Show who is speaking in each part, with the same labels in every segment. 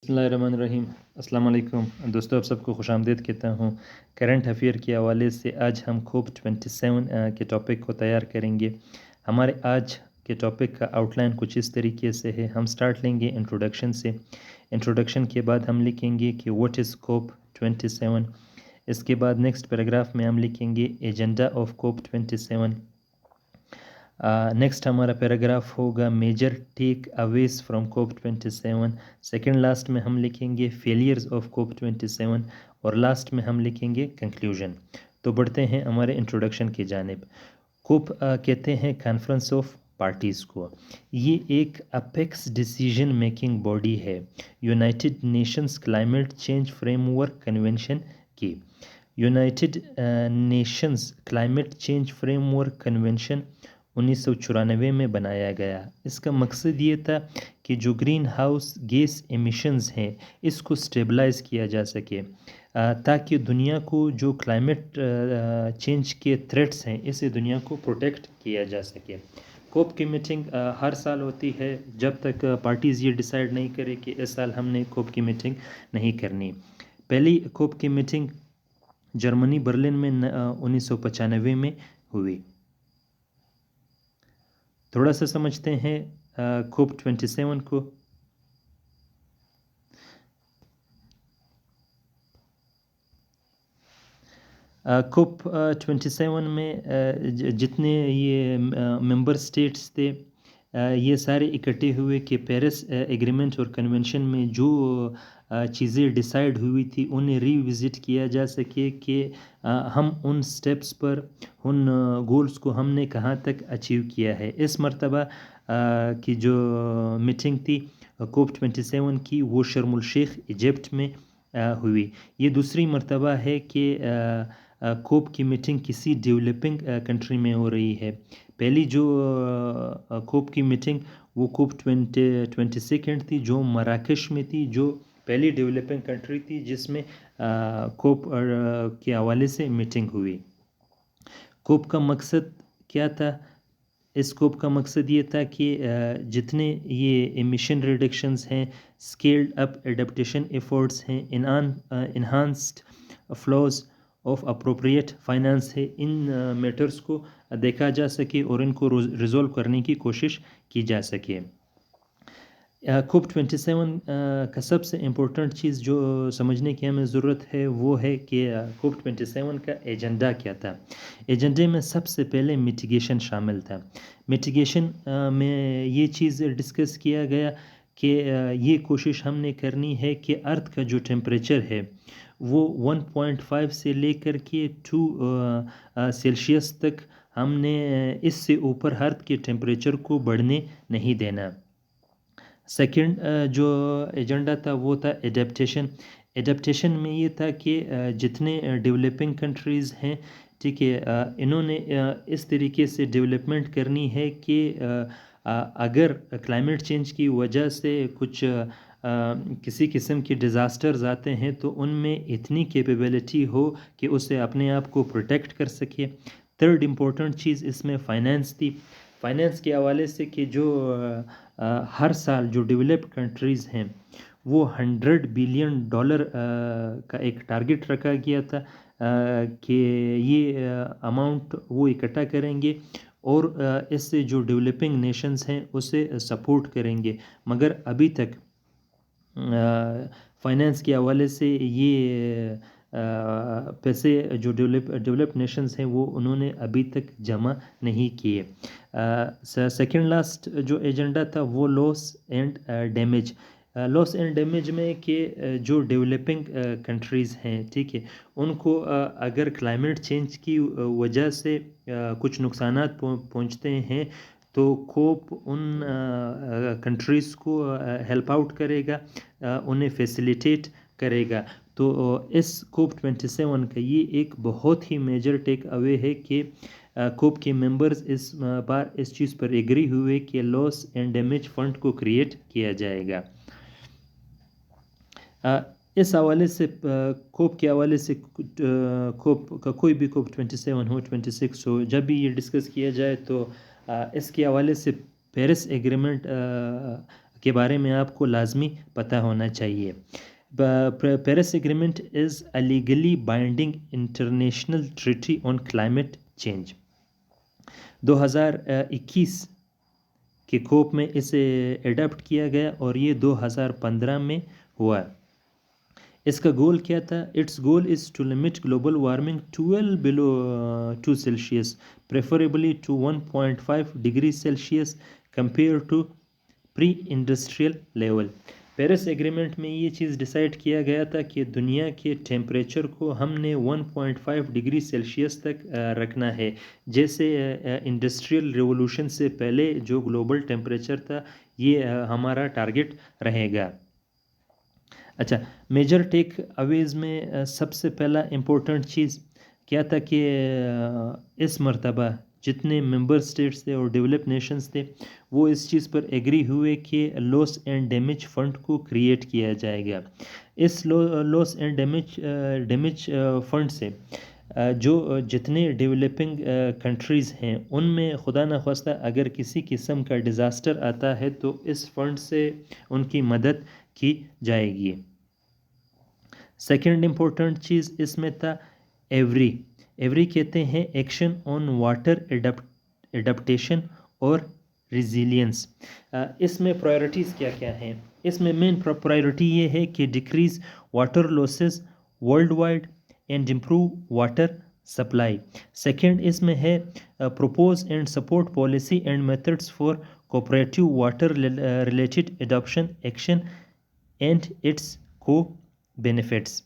Speaker 1: بسم اللہ الرحمن الرحیم۔ السلام علیکم دوستو، آپ سب کو خوش آمدید کہتا ہوں۔ کرنٹ افیئر کے حوالے سے آج ہم کوپ 27 کے ٹاپک کو تیار کریں گے۔ ہمارے آج کے ٹاپک کا آؤٹ لائن کچھ اس طریقے سے ہے۔ ہم سٹارٹ لیں گے انٹروڈکشن سے۔ انٹروڈکشن کے بعد ہم لکھیں گے کہ واٹ از کوپ 27۔ اس کے بعد نیکسٹ پیراگراف میں ہم لکھیں گے ایجنڈا آف کوپ 27۔ نیکسٹ ہمارا پیراگراف ہوگا major takeaways from COP 27۔ Second last میں ہم لکھیں گے فیلیئرز آف کوپ 27، اور لاسٹ میں ہم لکھیں گے کنکلوژن۔ تو بڑھتے ہیں ہمارے انٹروڈکشن کی جانب۔ کوپ کہتے ہیں کانفرنس آف پارٹیز کو۔ یہ ایک اپیکس ڈیسیژن میکنگ باڈی ہے United Nations climate change framework convention کی۔ United Nations climate change framework convention 1994 میں بنایا گیا۔ اس کا مقصد یہ تھا کہ جو گرین ہاؤس گیس ایمیشنز ہیں اس کو سٹیبلائز کیا جا سکے، تاکہ دنیا کو جو کلائمیٹ چینج کے تھریٹس ہیں اسے دنیا کو پروٹیکٹ کیا جا سکے۔ کوپ کی میٹنگ ہر سال ہوتی ہے جب تک پارٹیز یہ ڈیسائیڈ نہیں کرے کہ اس سال ہم نے کوپ کی میٹنگ نہیں کرنی۔ پہلی کوپ کی میٹنگ جرمنی برلن میں 1995 میں ہوئی۔ تھوڑا سا سمجھتے ہیں کوپ 27 کو۔ کوپ 27 میں جتنے یہ ممبر سٹیٹس تھے یہ سارے اکٹھے ہوئے کہ پیرس ایگریمنٹ اور کنونشن میں جو چیزیں ڈیسائیڈ ہوئی تھی انہیں ری وزٹ کیا جا سکے کہ ہم ان سٹیپس پر، ان گولز کو ہم نے کہاں تک اچیو کیا ہے۔ اس مرتبہ کی جو میٹنگ تھی کوپ 27 کی وہ شرم الشیخ ایجپٹ میں ہوئی۔ یہ دوسری مرتبہ ہے کہ کوپ کی میٹنگ کسی ڈیولپنگ کنٹری میں ہو رہی ہے۔ پہلی جو کوپ کی میٹنگ وہ کوپ 22 تھی جو مراکش میں تھی، جو پہلی ڈیولپنگ کنٹری تھی جس میں کوپ کے حوالے سے میٹنگ ہوئی۔ کوپ کا مقصد کیا تھا؟ اس کوپ کا مقصد یہ تھا کہ جتنے یہ ایمیشن ریڈکشنز ہیں، اسکیلڈ اپ ایڈپٹیشن ایفورٹس ہیں، enhanced flows of appropriate finance ہے، ان میٹرز کو دیکھا جا سکے اور ان کو ریزولو کرنے کی کوشش کی جا سکے۔ کوپ 27 کا سب سے امپورٹنٹ چیز جو سمجھنے کی ہمیں ضرورت ہے وہ ہے کہ کوپ 27 کا ایجنڈا کیا تھا۔ ایجنڈے میں سب سے پہلے میٹیگیشن شامل تھا۔ میٹیگیشن میں یہ چیز ڈسکس کیا گیا کہ یہ کوشش ہم نے کرنی ہے کہ ارتھ کا جو ٹیمپریچر ہے وہ 1.5 سے لے کر کے 2 سیلسیس تک ہم نے اس سے اوپر ارتھ کے ٹیمپریچر کو بڑھنے نہیں دینا۔ سیکنڈ جو ایجنڈا تھا وہ تھا ایڈپٹیشن۔ ایڈپٹیشن میں یہ تھا کہ جتنے ڈیولپنگ کنٹریز ہیں، ٹھیک ہے، انہوں نے اس طریقے سے ڈیولپمنٹ کرنی ہے کہ اگر کلائمیٹ چینج کی وجہ سے کچھ کسی قسم کے ڈیزاسٹرز آتے ہیں تو ان میں اتنی کیپیبلٹی ہو کہ اسے اپنے آپ کو پروٹیکٹ کر سکے۔ تھرڈ امپورٹنٹ چیز اس میں فائنینس تھی۔ فائنینس کے حوالے سے کہ جو ہر سال جو ڈیولپڈ کنٹریز ہیں وہ $100 بلین کا ایک ٹارگٹ رکھا گیا تھا کہ یہ اماؤنٹ وہ اکٹھا کریں گے اور اس سے جو ڈیولپنگ نیشنز ہیں اسے سپورٹ کریں گے، مگر ابھی تک فائنینس کے حوالے سے یہ پیسے جو ڈیولپ نیشنز ہیں وہ انہوں نے ابھی تک جمع نہیں کیے۔ سیکنڈ لاسٹ جو ایجنڈا تھا وہ loss and damage. Loss and damage میں کہ جو ڈیولپنگ کنٹریز ہیں، ٹھیک ہے، ان کو اگر کلائمیٹ چینج کی وجہ سے کچھ نقصانات پہنچتے ہیں تو کوپ ان کنٹریز کو ہیلپ آؤٹ کرے گا، انہیں فیسیلیٹیٹ کرے گا۔ تو اس کوپ 27 کا یہ ایک بہت ہی میجر ٹیک اوے ہے کہ کوپ کے ممبرز اس بار اس چیز پر ایگری ہوئے کہ لاس اینڈ ڈیمیج فنڈ کو کریٹ کیا جائے گا۔ اس حوالے سے کوپ کے حوالے سے کوپ کا کوئی بھی کوپ 27 ہو 26 ہو، جب بھی یہ ڈسکس کیا جائے تو اس کے حوالے سے پیرس ایگریمنٹ کے بارے میں آپ کو لازمی پتہ ہونا چاہیے. Paris agreement is a legally binding international treaty on climate change. 2021 کے کوپ میں اسے ایڈاپٹ کیا گیا اور یہ 2015 میں ہوا. اس کا گول کیا تھا؟ It's goal is to limit global warming to well below 2 Celsius preferably to 1.5 degree Celsius compared to pre industrial level. Paris agreement میں یہ چیز ڈیسائیڈ کیا گیا تھا کہ دنیا کے ٹیمپریچر کو ہم نے 1.5 ڈگری سیلسیس تک رکھنا ہے. جیسے انڈسٹریل ریولوشن سے پہلے جو گلوبل ٹیمپریچر تھا یہ ہمارا ٹارگٹ رہے گا. اچھا، میجر ٹیک اویز میں سب سے پہلا امپورٹنٹ چیز کیا تھا کہ اس مرتبہ جتنے ممبر اسٹیٹس تھے اور ڈیولپ نیشنز تھے وہ اس چیز پر ایگری ہوئے کہ لاس اینڈ ڈیمیج فنڈ کو کریٹ کیا جائے گا. اس لاس اینڈ ڈیمیج فنڈ سے جو جتنے ڈیولپنگ کنٹریز ہیں ان میں خدا نخواستہ اگر کسی قسم کا ڈیزاسٹر آتا ہے تو اس فنڈ سے ان کی مدد کی جائے گی. سیکنڈ امپورٹنٹ چیز اس میں تھا ایوری کہتے ہیں ایکشن آن واٹر ایڈپٹیشن اور ریزیلینس. اس میں پرائرٹیز کیا کیا ہیں؟ اس میں مین پرائرٹی یہ ہے کہ decrease water losses worldwide and improve water supply. Second اس میں ہے propose and support policy and methods for cooperative water related adaptation action and its co benefits.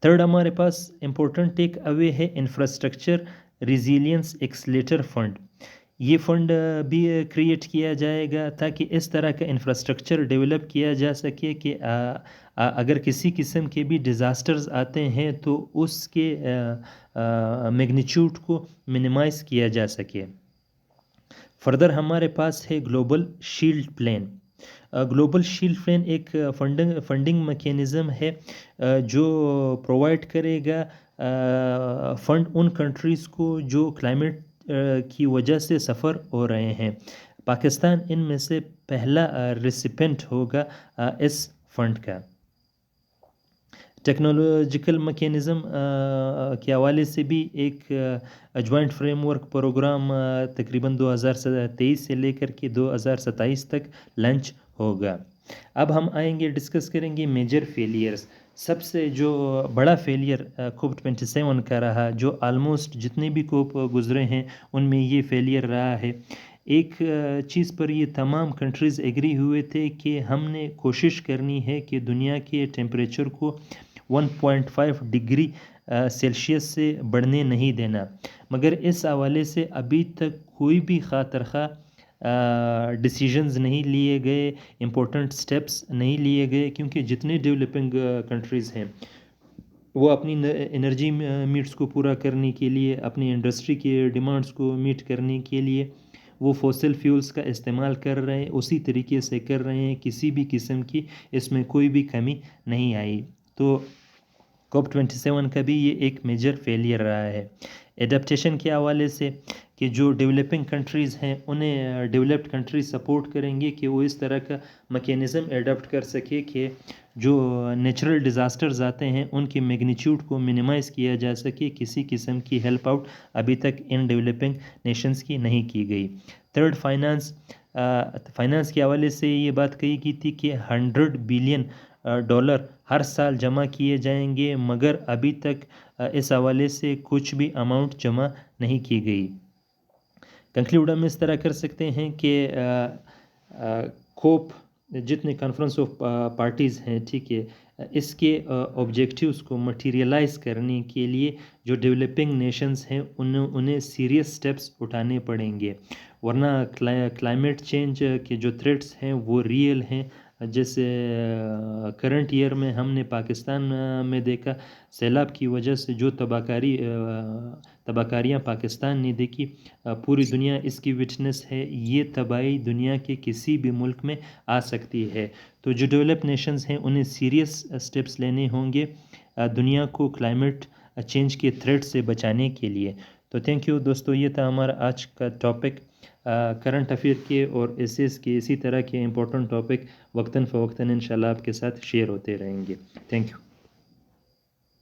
Speaker 1: Third ہمارے پاس امپورٹنٹ ٹیک اوے ہے infrastructure resilience accelerator fund. یہ fund بھی create کیا جائے گا تاکہ اس طرح کا انفراسٹرکچر ڈیولپ کیا جا سکے کہ اگر کسی قسم کے بھی ڈیزاسٹرز آتے ہیں تو اس کے میگنیچیوڈ کو منیمائز کیا جا سکے. فردر ہمارے پاس ہے global shield plan. Global shield plan ایک فنڈنگ میکینزم ہے جو پرووائڈ کرے گا فنڈ ان کنٹریز کو جو کلائمیٹ کی وجہ سے سفر ہو رہے ہیں. پاکستان ان میں سے پہلا ریسیپینٹ ہوگا اس فنڈ کا. ٹیکنالوجیکل میکینزم کے حوالے سے بھی ایک جوائنٹ فریم ورک پروگرام تقریباً 2023 سے لے کر کے 2027 تک لانچ ہوگا. اب ہم آئیں گے ڈسکس کریں گے میجر فیلیئرز. سب سے جو بڑا فیلئر کوپ 27 کا رہا، جو آلموسٹ جتنے بھی کوپ گزرے ہیں ان میں یہ فیلئر رہا ہے. ایک چیز پر یہ تمام کنٹریز ایگری ہوئے تھے کہ ہم نے کوشش کرنی ہے کہ دنیا کے ٹیمپریچر کو 1.5 ڈگری سیلسیس سے بڑھنے نہیں دینا. مگر اس حوالے سے ابھی تک کوئی بھی خاطرخواہ ڈیسیژنز نہیں لیے گئے، امپورٹنٹ سٹیپس نہیں لیے گئے، کیونکہ جتنے ڈیولپنگ کنٹریز ہیں وہ اپنی انرجی میٹس کو پورا کرنے کے لیے، اپنی انڈسٹری کے ڈیمانڈس کو میٹ کرنے کے لیے وہ فوسل فیولز کا استعمال کر رہے ہیں، اسی طریقے سے کر رہے ہیں. کسی بھی قسم کی اس میں کوئی بھی کمی نہیں آئی. تو کوپ 27 کا بھی یہ ایک میجر فیلئر رہا ہے. ایڈپٹیشن کے حوالے سے کہ جو ڈیولپنگ کنٹریز ہیں انہیں ڈیولپڈ کنٹریز سپورٹ کریں گے کہ وہ اس طرح کا میکینزم ایڈاپٹ کر سکے کہ جو نیچرل ڈیزاسٹرز آتے ہیں ان کی میگنیچیوڈ کو منیمائز کیا جا سکے. کسی قسم کی ہیلپ آؤٹ ابھی تک ان ڈیولپنگ نیشنز کی نہیں کی گئی. تھرڈ فائنانس کے حوالے سے یہ بات کہی گئی تھی کہ $100 بلین ہر سال جمع کیے جائیں گے، مگر ابھی تک اس حوالے سے کچھ بھی اماؤنٹ جمع نہیں کی گئی. کنکلیوڈ ہم اس طرح کر سکتے ہیں کہ کوپ جتنے کانفرنس آف پارٹیز ہیں، ٹھیک ہے، اس کے آبجیکٹیوز کو مٹیریلائز کرنے کے لیے جو ڈیولپنگ نیشنز ہیں انہیں سیریس سٹیپس اٹھانے پڑیں گے، ورنہ کلائمیٹ چینج کے جو تھریٹس ہیں وہ ریئل ہیں. جیسے کرنٹ ایئر میں ہم نے پاکستان میں دیکھا سیلاب کی وجہ سے جو تباہ کاریاں پاکستان نے دیکھی، پوری دنیا اس کی وٹنس ہے. یہ تباہی دنیا کے کسی بھی ملک میں آ سکتی ہے. تو جو ڈیولپ نیشنز ہیں انہیں سیریس سٹیپس لینے ہوں گے دنیا کو کلائمیٹ چینج کے تھریٹ سے بچانے کے لیے. تو تھینک یو دوستو، یہ تھا ہمارا آج کا ٹاپک. کرنٹ افیئر کے اور ایسیز کے اسی طرح کے امپورٹنٹ ٹاپک وقتاً فوقتاً انشاءاللہ آپ کے ساتھ شیئر ہوتے رہیں گے. Thank you.